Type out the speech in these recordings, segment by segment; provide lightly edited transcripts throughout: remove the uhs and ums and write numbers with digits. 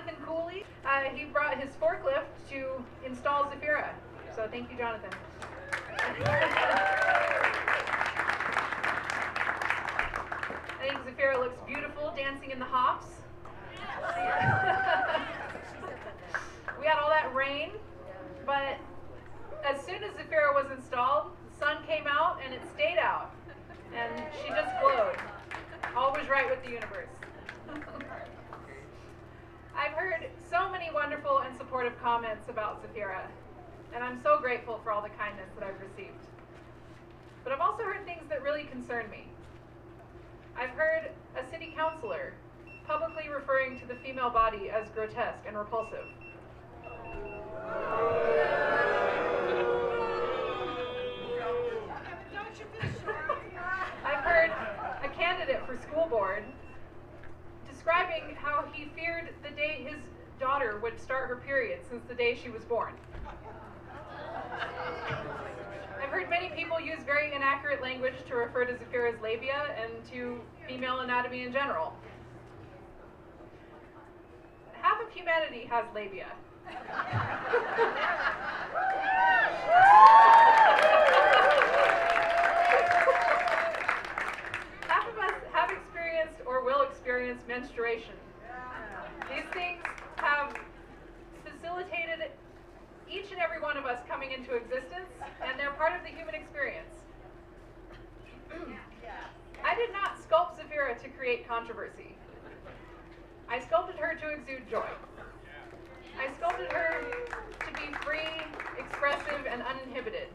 Jonathan Cooley. He brought his forklift to install Zafira. So thank you, Jonathan. I think Zafira looks beautiful dancing in the hops. We had all that rain, but as soon as Zafira was installed, the sun came out and it stayed out. And she just glowed. Always right with the universe. I've heard so many wonderful and supportive comments about Zafira, and I'm so grateful for all the kindness that I've received. But I've also heard things that really concern me. I've heard a city councilor publicly referring to the female body as grotesque and repulsive. I've heard a candidate for school board describing how he feared the day his daughter would start her period since the day she was born. I've heard many people use very inaccurate language to refer to Zafira's labia and to female anatomy in general. Half of humanity has labia. Half of us have experienced or will experience menstruation. These things have facilitated each and every one of us coming into existence, and they're part of the human experience. I did not sculpt Zafira to create controversy. I sculpted her to exude joy. I sculpted her to be free, expressive, and uninhibited.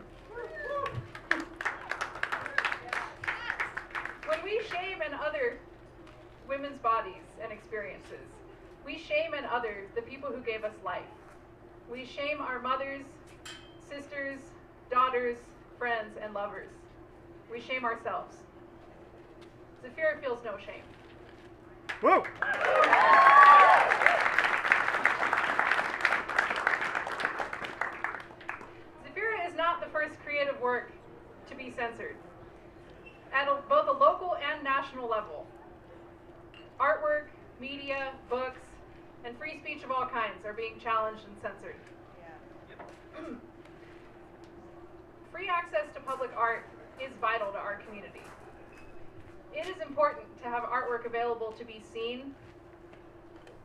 When we shame and other women's bodies and experiences, we shame and other the people who gave us life. We shame our mothers, sisters, daughters, friends, and lovers. We shame ourselves. Zafira feels no shame. Whoa! Zafira is not the first creative work to be censored. At both a local and national level, artwork, media, books, and free speech of all kinds are being challenged and censored. Free access to public art is vital to our community. It is important to have artwork available to be seen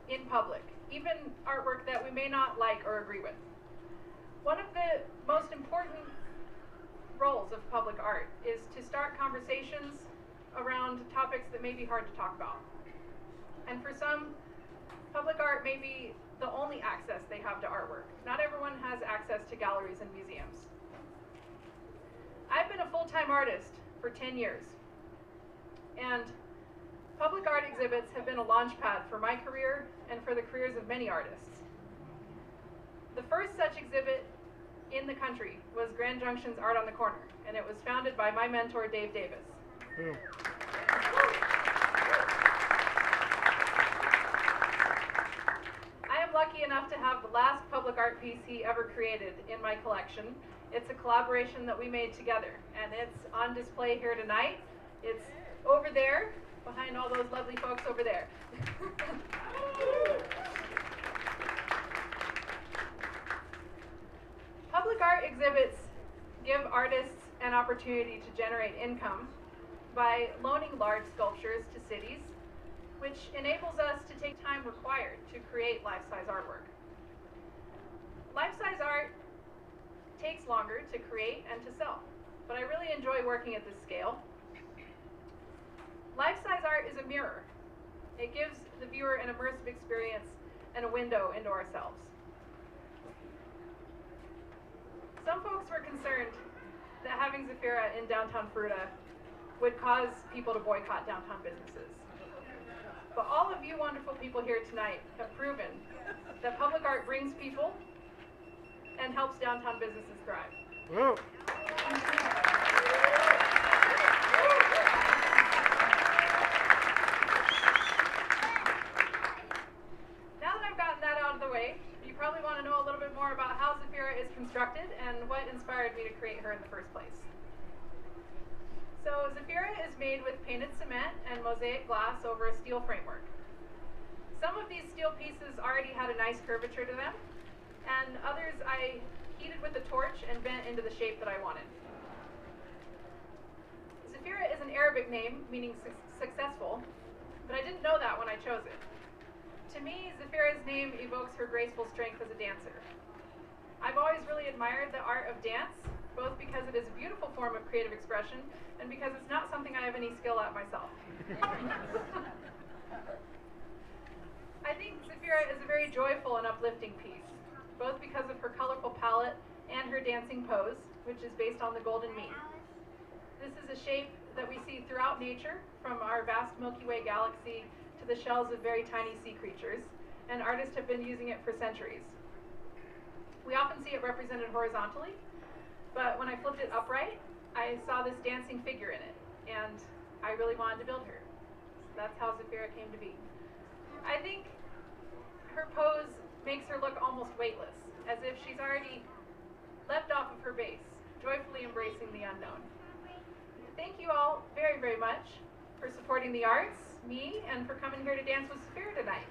in public, even artwork that we may not like or agree with. One of the most important roles of public art is to start conversations around topics that may be hard to talk about. And for some, public art may be the only access they have to artwork. Not everyone has access to galleries and museums. I've been a full-time artist for 10 years, and public art exhibits have been a launch pad for my career and for the careers of many artists. The first such exhibit in the country was Grand Junction's Art on the Corner, and it was founded by my mentor, Dave Davis. I am lucky enough to have the last public art piece he ever created in my collection. It's a collaboration that we made together, and it's on display here tonight. It's over there, behind all those lovely folks over there. Public art exhibits give artists an opportunity to generate income by loaning large sculptures to cities, which enables us to take time required to create life-size artwork. Life-size art takes longer to create and to sell, but I really enjoy working at this scale. Life-size art is a mirror. It gives the viewer an immersive experience and a window into ourselves. Some folks were concerned that having Zafira in downtown Fruita would cause people to boycott downtown businesses. But all of you wonderful people here tonight have proven that public art brings people and helps downtown businesses thrive. Whoa. Now that I've gotten that out of the way, you probably want to know a little bit more about how Zafira is constructed and what inspired me to create her in the first place. So Zafira is made with painted cement and mosaic glass over a steel framework. Some of these steel pieces already had a nice curvature to them, and others I heated with a torch and bent into the shape that I wanted. Zafira is an Arabic name meaning successful, but I didn't know that when I chose it. To me, Zafira's name evokes her graceful strength as a dancer. I've always really admired the art of dance, both because it is a beautiful form of creative expression and because it's not something I have any skill at myself. I think Zafira is a very joyful and uplifting piece, both because of her colorful palette and her dancing pose, which is based on the golden mean. This is a shape that we see throughout nature, from our vast Milky Way galaxy to the shells of very tiny sea creatures, and artists have been using it for centuries. We often see it represented horizontally, but when I flipped it upright, I saw this dancing figure in it, and I really wanted to build her. That's how Zafira came to be. I think her pose makes her look almost weightless, as if she's already leapt off of her base, joyfully embracing the unknown. Thank you all very, very much for supporting the arts, me, and for coming here to dance with Zafira tonight.